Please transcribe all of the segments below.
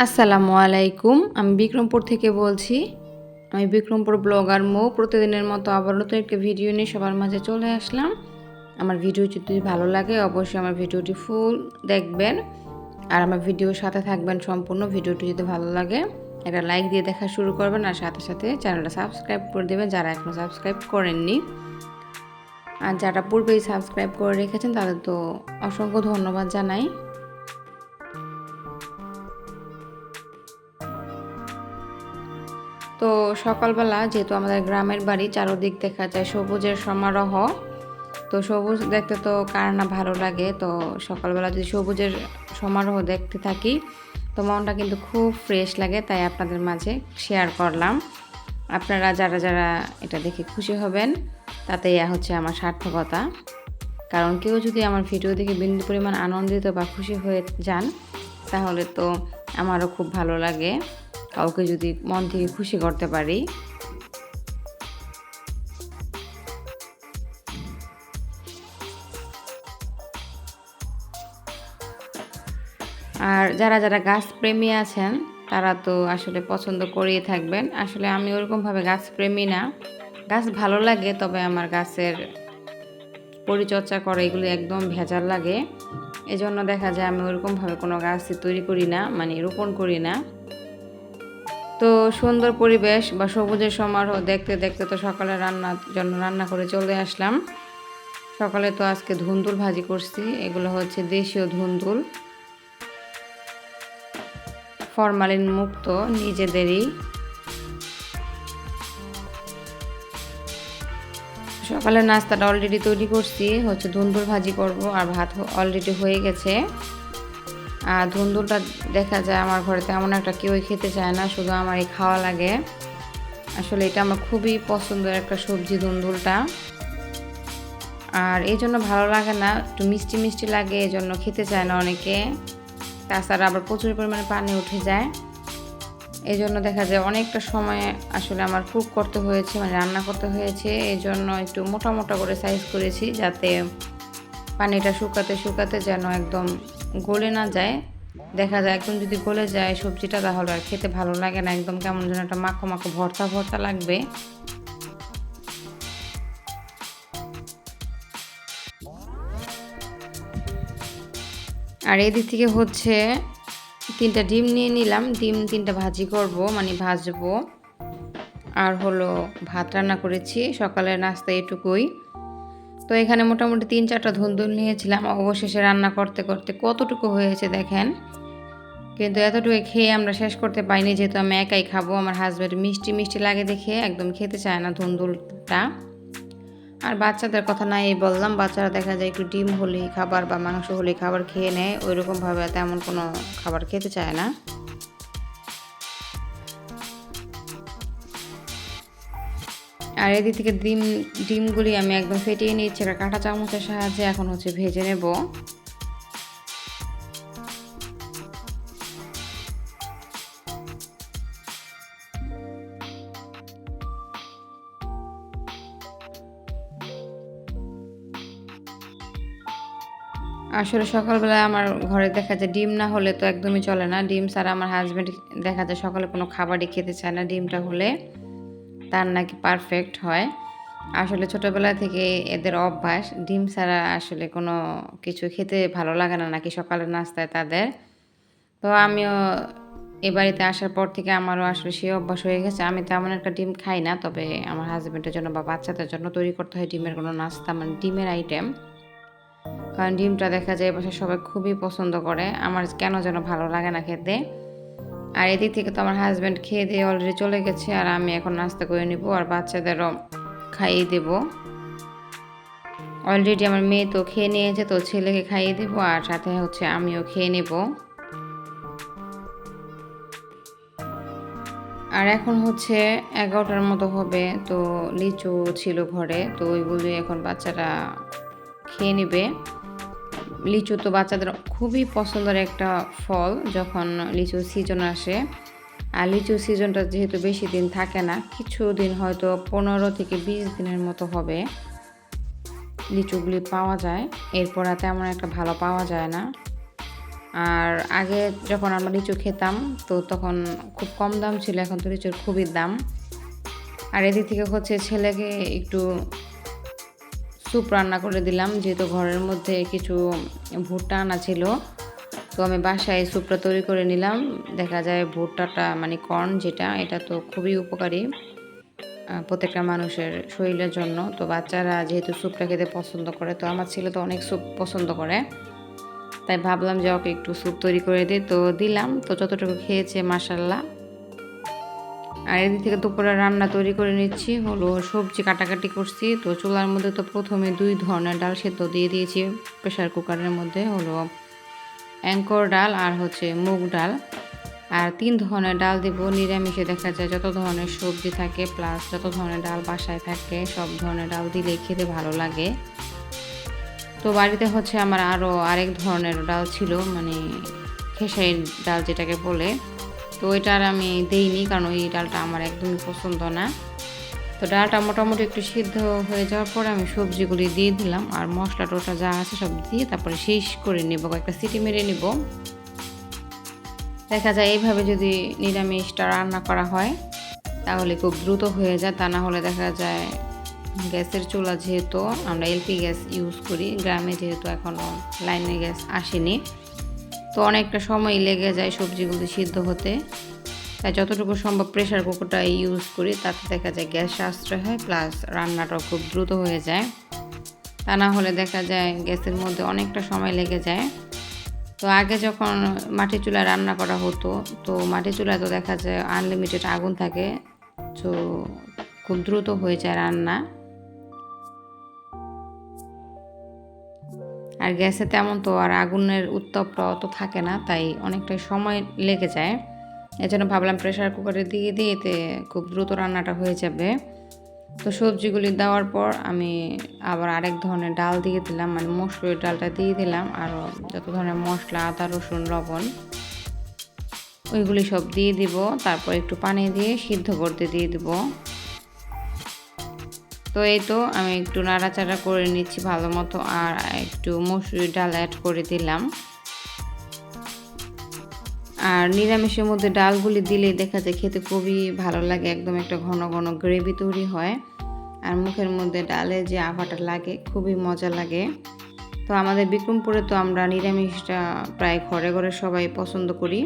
আসসালামু আলাইকুম। আমি বিক্রমপুর থেকে বলছি। আমি বিক্রমপুর ব্লগার মৌ। প্রতিদিনের মতো আবার নতুন একটা ভিডিও নিয়ে সবার মাঝে চলে আসলাম। আমার ভিডিও যদি ভালো লাগে অবশ্যই আমার ভিডিওটি ফুল দেখবেন আর আমার ভিডিওর সাথে থাকবেন সম্পূর্ণ। ভিডিওটি যদি ভালো লাগে একটা লাইক দিয়ে দেখা শুরু করবেন আর সাথে সাথে চ্যানেলটা সাবস্ক্রাইব করে দেবেন যারা এখনও সাবস্ক্রাইব করেননি। আর যারা পূর্বেই সাবস্ক্রাইব করে রেখেছেন তাদের তো অসংখ্য ধন্যবাদ জানাই। তো সকালবেলা যেহেতু আমাদের গ্রামের বাড়ি, চারদিক দেখা যায় সবুজের সমারোহ। তো সবুজ দেখতে তো কার না ভালো লাগে। তো সকালবেলা যদি সবুজের সমারোহ দেখতে থাকি তো মনটা কিন্তু খুব ফ্রেশ লাগে, তাই আপনাদের মাঝে শেয়ার করলাম। আপনারা যারা যারা এটা দেখে খুশি হবেন তাতেই হচ্ছে আমার সার্থকতা। কারণ কেউ যদি আমার ভিডিও দেখে বিন্দু পরিমাণ আনন্দিত বা খুশি হয়ে যান তাহলে তো আমারও খুব ভালো লাগে, কাউকে যদি মন থেকে খুশি করতে পারি। আর যারা যারা গাছ প্রেমী আছেন তারা তো আসলে পছন্দ করেই থাকবেন। আসলে আমি ওরকমভাবে গাছ প্রেমী না, গাছ ভালো লাগে তবে আমার গাছের পরিচর্যা করা এগুলো একদম ভেজাল লাগে। এজন্য দেখা যায় আমি ওরকমভাবে কোনো গাছই তৈরি করি না, মানে রোপণ করি না। তো সুন্দর পরিবেশ বা সবুজের সমারোহ দেখতে দেখতে তো সকালে রান্নার জন্য রান্না করে চলে আসলাম। সকালে তো আজকে ধুন্দুল ভাজি করছি। এগুলো হচ্ছে দেশীয় ধুন্দুল, ফরমালিন মুক্ত, নিজেদেরই। সকালের নাস্তাটা অলরেডি তৈরি করছি, হচ্ছে ধুন্দুল ভাজি করব আর ভাত অলরেডি হয়ে গেছে। আর ধুন্দুলটা দেখা যায় আমার ঘরে তেমন একটা কেউই খেতে চায় না, শুধু আমারই খাওয়া লাগে। আসলে এটা আমার খুবই পছন্দের একটা সবজি ধুন্দুলটা। আর এই জন্য ভালো লাগে না, একটু মিষ্টি মিষ্টি লাগে, এই জন্য খেতে চায় না অনেকে। তাছাড়া আবার প্রচুর পরিমাণে পানি উঠে যায়, এই জন্য দেখা যায় অনেকটা সময় আসলে আমার কুক করতে হয়েছে, মানে রান্না করতে হয়েছে। এই জন্য একটু মোটা মোটা করে সাইজ করেছি যাতে পানিটা শুকাতে শুকাতে যেন একদম গলে না যায়। দেখা যায় একদম যদি গলে যায় সবজিটা তাহলে আর খেতে ভালো লাগে না, একদম কেমন যেন একটা মাখো মাখো ভর্তা ভর্তা লাগবে। আর এদিক থেকে হচ্ছে 3টা ডিম নিয়ে নিলাম, ডিম 3টা ভাজি করব, মানে ভাজবো। আর হলো ভাত রান্না করেছি, সকালের নাস্তা এটুকুই। তো এখানে মোটামুটি 3-4টা ধুন্দুল নিয়েছিলাম, অবশেষে রান্না করতে করতে কতটুকু হয়েছে দেখেন। কিন্তু এতটুকু খেয়ে আমরা শেষ করতে পারিনি, যেহেতু আমি একাই খাবো। আমার হাজব্যান্ড মিষ্টি মিষ্টি লাগে দেখে একদম খেতে চায় না ধুন্দুলটা। আর বাচ্চাদের কথা নাই বললাম, বাচ্চারা দেখা যায় একটু ডিম হলেই খাবার বা মাংস হলেই খাবার খেয়ে নেয়, ওইরকমভাবে তেমন কোনো খাবার খেতে চায় না। আর এদিক থেকে ডিমগুলি আমি একদম ফেটিয়ে নিচ্ছি একটা কাঁটা চামচের সাহায্যে। এখন হচ্ছে ভেজে নেব। আসলে সকালবেলায় আমার ঘরে দেখা যায় ডিম না হলে তো একদমই চলে না। ডিম ছাড়া আমার হাজব্যান্ড দেখা যায় সকালে কোনো খাবারই খেতে চায় না, ডিমটা হলে তার নাকি পারফেক্ট হয়। আসলে ছোটোবেলা থেকে এদের অভ্যাস, ডিম ছাড়া আসলে কোনো কিছু খেতে ভালো লাগে না নাকি সকালের নাস্তায় তাদের। তো আমিও এ বাড়িতে আসার পর থেকে আমারও আসলে সেই অভ্যাস হয়ে গেছে। আমি তেমন একটা ডিম খাই না, তবে আমার হাজব্যান্ডের জন্য বা বাচ্চাদের জন্য তৈরি করতে হয় ডিমের কোনো নাস্তা, মানে ডিমের আইটেম। কারণ ডিমটা দেখা যায় বাসায় সবাই খুবই পছন্দ করে, আমার কেন যেন ভালো লাগে না খেতে। আর এদিক থেকে তো আমার হাজব্যান্ড খেয়ে দিয়ে অলরেডি চলে গেছে, আর আমি এখন নাস্তা করে নিব আর বাচ্চাদেরও খাইয়ে দেব। অলরেডি আমার মেয়ে তো খেয়ে নিয়েছে, তো ছেলেকে খাইয়ে দেবো আর সাথে হচ্ছে আমিও খেয়ে নেব। আর এখন হচ্ছে 11টার মতো হবে, তো লিচু ছিল ঘরে, তো ওইগুলোই এখন বাচ্চারা খেয়ে নেবে। লিচু তো বাচ্চাদের খুবই পছন্দের একটা ফল যখন লিচুর সিজন আসে। আর লিচুর সিজনটা যেহেতু বেশি দিন থাকে না, কিছু দিন হয়তো 15 থেকে 20 দিনের মতো হবে লিচুগুলি পাওয়া যায়, এরপর আর তেমন একটা ভালো পাওয়া যায় না। আর আগে যখন আমরা লিচু খেতাম তো তখন খুব কম দাম ছিল, এখন তো লিচুর খুবই দাম। আর এদিক থেকে হচ্ছে ছেলেকে একটু স্যুপ রান্না করে দিলাম, যেহেতু ঘরের মধ্যে কিছু ভুট্টা আনা ছিল। তো আমি বাসায় স্যুপটা তৈরি করে নিলাম। দেখা যায় ভুট্টাটা মানে কর্ন যেটা, এটা তো খুবই উপকারী প্রত্যেকটা মানুষের শরীরের জন্য। তো বাচ্চারা যেহেতু স্যুপটা খেতে পছন্দ করে, তো আমার ছেলে তো অনেক স্যুপ পছন্দ করে, তাই ভাবলাম যে ওকে একটু স্যুপ তৈরি করে দিই। তো দিলাম, তো যতটুকু খেয়েছে মাশাল্লাহ। আর এদিক থেকে দুপুরে রান্না তৈরি করে নিচ্ছি, হলো সবজি কাটাকাটি করছি। তো চুলার মধ্যে তো প্রথমে 2 ধরনের ডাল সেদ্ধ দিয়ে দিয়েছি প্রেশার কুকারের মধ্যে, হলো অ্যাঙ্কর ডাল আর হচ্ছে মুগ ডাল। আর 3 ধরনের ডাল দিব। নিরামিষে দেখা যায় যত ধরনের সবজি থাকে প্লাস যত ধরনের ডাল বাসায় থাকে সব ধরনের ডাল দিলেই খেতে ভালো লাগে। তো বাড়িতে হচ্ছে আমার আরও আরেক ধরনের ডাল ছিল, মানে খেসারির ডাল যেটাকে বলে। তো ওইটা আর আমি দেইনি, কারণ ওই ডালটা আমার একদমই পছন্দ না। তো ডালটা মোটামুটি একটু সিদ্ধ হয়ে যাওয়ার পরে আমি সবজিগুলি দিয়ে দিলাম, আর মশলা টোটা যা আছে সব দিয়ে তারপরে শেষ করে নেব, কয়েকটা সিটি মেরে নেব। দেখা যায় এইভাবে যদি নিরামিষটা রান্না করা হয় তাহলে খুব দ্রুত হয়ে যায়। তা না হলে দেখা যায় গ্যাসের চুলা, যেহেতু আমরা এলপি গ্যাস ইউজ করি, গ্রামে যেহেতু এখনও লাইনে গ্যাস আসেনি, তো অনেকটা সময় লেগে যায় সবজিগুলো সিদ্ধ হতে। তাই যতটুকু সম্ভব প্রেশার কুকারটা ইউজ করি, তাতে দেখা যায় গ্যাস সাশ্রয় হয় প্লাস রান্নাটাও খুব দ্রুত হয়ে যায়। তা না হলে দেখা যায় গ্যাসের মধ্যে অনেকটা সময় লেগে যায়। তো আগে যখন মাটির চুলায় রান্না করা হতো, তো মাটির চুলায় তো দেখা যায় আনলিমিটেড আগুন থাকে, তো খুব দ্রুত হয়ে যায় রান্না। আর গ্যাসে তেমন তো আর আগুনের উত্তাপটা অত থাকে না, তাই অনেকটাই সময় লেগে যায়। এজন্য ভাবলাম প্রেশার কুকারে দিয়ে দিয়ে এতে খুব দ্রুত রান্নাটা হয়ে যাবে। তো সবজিগুলি দেওয়ার পর আমি আবার আরেক ধরনের ডাল দিয়ে দিলাম, মানে মসুরের ডালটা দিয়ে দিলাম, আরও যত ধরনের মশলা আদা রসুন লবণ ওইগুলি সব দিয়ে দিব। তারপর একটু পানি দিয়ে সিদ্ধ করতে দিয়ে দিব। তো এই তো আমি একটু নাড়াচাড়া করে নিচ্ছি ভালো মতো, আর একটু মসুরির ডাল অ্যাড করে দিলাম। আর নিরামিষের মধ্যে ডালগুলি দিলেই দেখা যায় খেতে খুবই ভালো লাগে, একদম একটা ঘন ঘন গ্রেভি তৈরি হয়, আর মুখের মধ্যে ডালে যে আভাটা লাগে খুবই মজা লাগে। তো আমাদের বিক্রমপুরে তো আমরা নিরামিষটা প্রায় ঘরে ঘরে সবাই পছন্দ করি।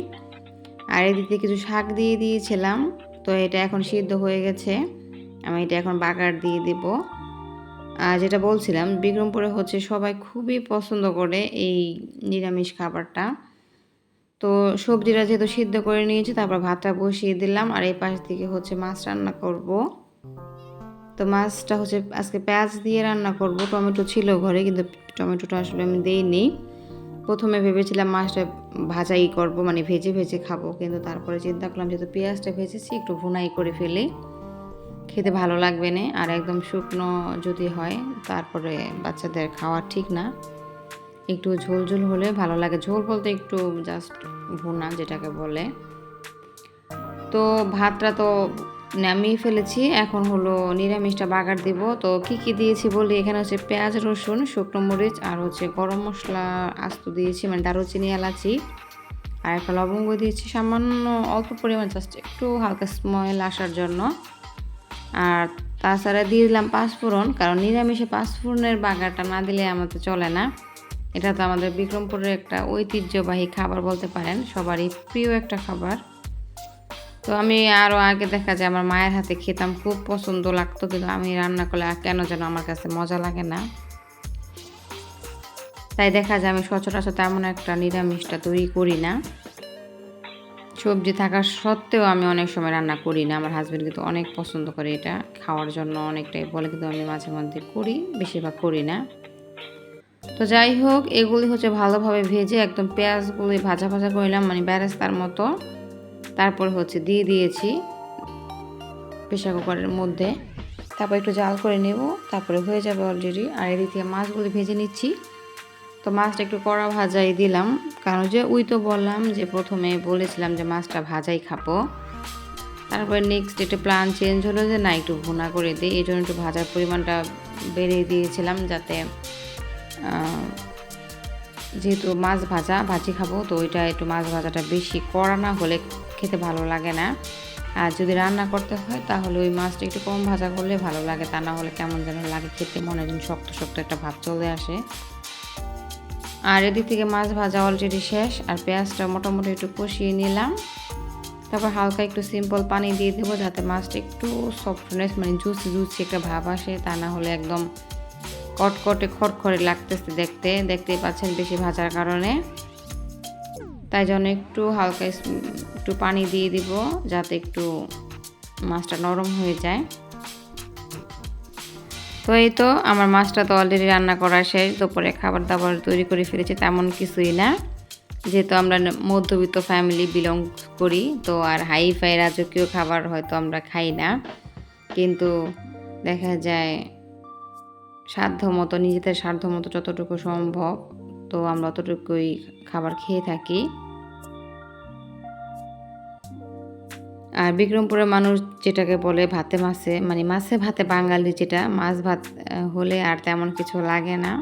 আর এদিকে কিছু শাক দিয়ে দিয়েছিলাম, তো এটা এখন সিদ্ধ হয়ে গেছে, আমি এটা এখন বাগার দিয়ে দিব। আর যেটা বলছিলাম, বিক্রমপুরে হচ্ছে সবাই খুবই পছন্দ করে এই নিরামিষ খাবারটা। তো সবজিটা যেহেতু সিদ্ধ করে নিয়েছি, তারপর ভাতটা বসিয়ে দিলাম, আর এই পাশ থেকে হচ্ছে মাছ রান্না করব। তো মাছটা হচ্ছে আজকে পেঁয়াজ দিয়ে রান্না করব। টমেটো ছিল ঘরে, কিন্তু টমেটোটা আসলে আমি দেইনি। প্রথমে ভেবেছিলাম মাছটা ভাজাই করব, মানে ভেজে ভেজে খাবো, কিন্তু তারপরে চিন্তা করলাম যেহেতু পেঁয়াজটা ভেজেছি একটু ভুনাই করে ফেলি, খেতে ভালো লাগবে না। আর একদম শুকনো যদি হয় তারপরে বাচ্চাদের খাওয়া ঠিক না, একটু ঝোল ঝোল হলে ভালো লাগে। ঝোল বলতে একটু জাস্ট ভুনা যেটাকে বলে। তো ভাতটা তো নামিয়ে ফেলেছি, এখন হলো নিরামিষটা বাগার দিব। তো কি কি দিয়েছি বলি, এখানে হচ্ছে পেঁয়াজ রসুন শুকনো মরিচ আর হচ্ছে গরম মশলা আস্ত দিয়েছি, মানে দারুচিনি এলাচি, আর একটা লবঙ্গ দিয়েছি সামান্য অল্প পরিমাণ, জাস্ট একটু হালকা স্মেল আসার জন্য। আর তাছাড়া দিয়ে দিলাম পাঁচফোড়ন, কারণ নিরামিষে পাঁচফোড়নের বাগারটা না দিলে আমাদের চলে না। এটা তো আমাদের বিক্রমপুরের একটা ঐতিহ্যবাহী খাবার বলতে পারেন, সবারই প্রিয় একটা খাবার। তো আমি আরও আগে দেখা যায় আমার মায়ের হাতে খেতাম, খুব পছন্দ লাগতো, কিন্তু আমি রান্না করলে কেন যেন আমার কাছে মজা লাগে না। তাই দেখা যায় আমি সচরাচর তেমন একটা নিরামিষটা তৈরি করি না। সবজি থাকা সত্ত্বেও আমি অনেক সময় রান্না করি না। আমার হাজব্যান্ড কিন্তু অনেক পছন্দ করে এটা খাওয়ার জন্য, অনেকটাই বলে, কিন্তু আমি মাঝে মধ্যে করি, বেশিরভাগ করি না। তো যাই হোক, এগুলি হচ্ছে ভালোভাবে ভেজে একদম পেঁয়াজগুলি ভাজা ভাজা করলাম, মানে বেরেস্তার মতো। তারপর হচ্ছে দিয়ে দিয়েছি প্রেসার কুকারের মধ্যে, তারপর একটু জাল করে নেব, তারপরে হয়ে যাবে অলরেডি। আর এদিক থেকে মাছগুলি ভেজে নিচ্ছি। তো মাছটা একটু কড়া ভাজাই দিলাম, কারণ যে ওই তো বললাম যে প্রথমে বলেছিলাম যে মাছটা ভাজাই খাবো। তারপরে নেক্সট একটু প্ল্যান চেঞ্জ হলো যে না, একটু ভুনা করে দিই, এই জন্য একটু ভাজার পরিমাণটা বেড়ে দিয়েছিলাম, যাতে যেহেতু মাছ ভাজি খাবো, তো ওইটা একটু মাছ ভাজাটা বেশি কড়া না হলে খেতে ভালো লাগে না। আর যদি রান্না করতে হয় তাহলে ওই মাছটা একটু কম ভাজা করলে ভালো লাগে, তা না হলে কেমন যেন লাগে খেতে, মনে যেন শক্ত শক্ত একটা ভাব চলে আসে। আর এদিক থেকে মাছ ভাজা অলরেডি শেষ, আর পেঁয়াজটা মোটামুটি একটু কষিয়ে নিলাম। তারপর হালকা একটু সিম্পল পানি দিয়ে দেবো যাতে মাছটা একটু সফটনেস মানে জুসি একটা ভাব আসে, তা না হলে একদম কটকটে খড়খড়ে লাগতেছে দেখতেই পাচ্ছেন বেশি ভাজার কারণে। তাই জন্য একটু হালকা একটু পানি দিয়ে দিব যাতে একটু মাছটা নরম হয়ে যায়। তো এই তো আমার মাছটা তো অলরেডি রান্না করা শেষ, দুপুরে খাবার দাবার তৈরি করে ফেলেছি, তেমন কিছুই না, যেহেতু আমরা মধ্যবিত্ত ফ্যামিলি বিলং করি, তো আর হাই ফাই রাজকীয় খাবার হয়তো আমরা খাই না, কিন্তু দেখা যায় নিজেদের সাধ্য মতো যতটুকু সম্ভব তো আমরা অতটুকুই খাবার খেয়ে থাকি। আর বিক্রমপুরের মানুষ যেটাকে বলে ভাতে মাছে, মানে মাছে ভাতে বাঙালি, যেটা মাছ ভাত হলে আর তেমন কিছু লাগে না,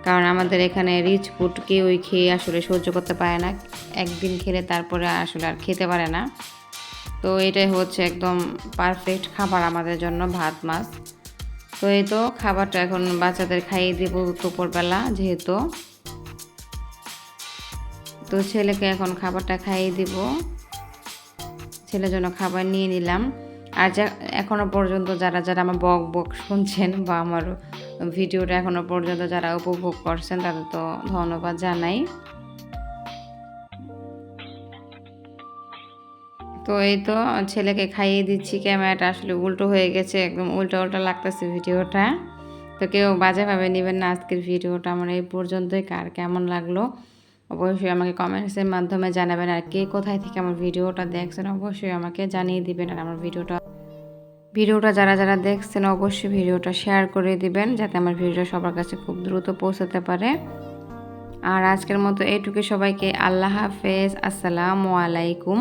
কারণ আমাদের এখানে রিচ ফুড কেউই খেয়ে আসলে সহ্য করতে পারে না, একদিন খেলে তারপরে আসলে আর খেতে পারে না। তো এটাই হচ্ছে একদম পারফেক্ট খাবার আমাদের জন্য, ভাত মাছ। তো এই তো খাবারটা এখন বাচ্চাদের খাইয়ে দেবো দুপুরবেলা যেহেতু, তো ছেলেকে এখন খাবারটা খাইয়ে দিব, ছেলের জন্য খাবার নিয়ে নিলাম। আর এখনও পর্যন্ত যারা আমার বক শুনছেন বা আমার ভিডিওটা এখনও পর্যন্ত যারা উপভোগ করছেন তাদের তো ধন্যবাদ জানাই। তো এই তো ছেলেকে খাইয়ে দিচ্ছি, ক্যামেরাটা আসলে উল্টো হয়ে গেছে, একদম উল্টা লাগতেছে ভিডিওটা, তো কেউ বাজেভাবে নেবেন না। আজকের ভিডিওটা আমার এই পর্যন্তই, কার কেমন লাগলো অবশ্যই আমাকে কমেন্টসের মাধ্যমে জানাবেন, আর কে কোথায় থেকে আমার ভিডিওটা দেখছেন অবশ্যই আমাকে জানিয়ে দিবেন। আর আমার ভিডিওটা যারা দেখছেন অবশ্যই ভিডিওটা শেয়ার করে দিবেন যাতে আমার ভিডিওটা সবার কাছে খুব দ্রুত পৌঁছাতে পারে। আর আজকের মতো এইটুকু, সবাইকে আল্লাহ হাফেজ, আসসালামু আলাইকুম।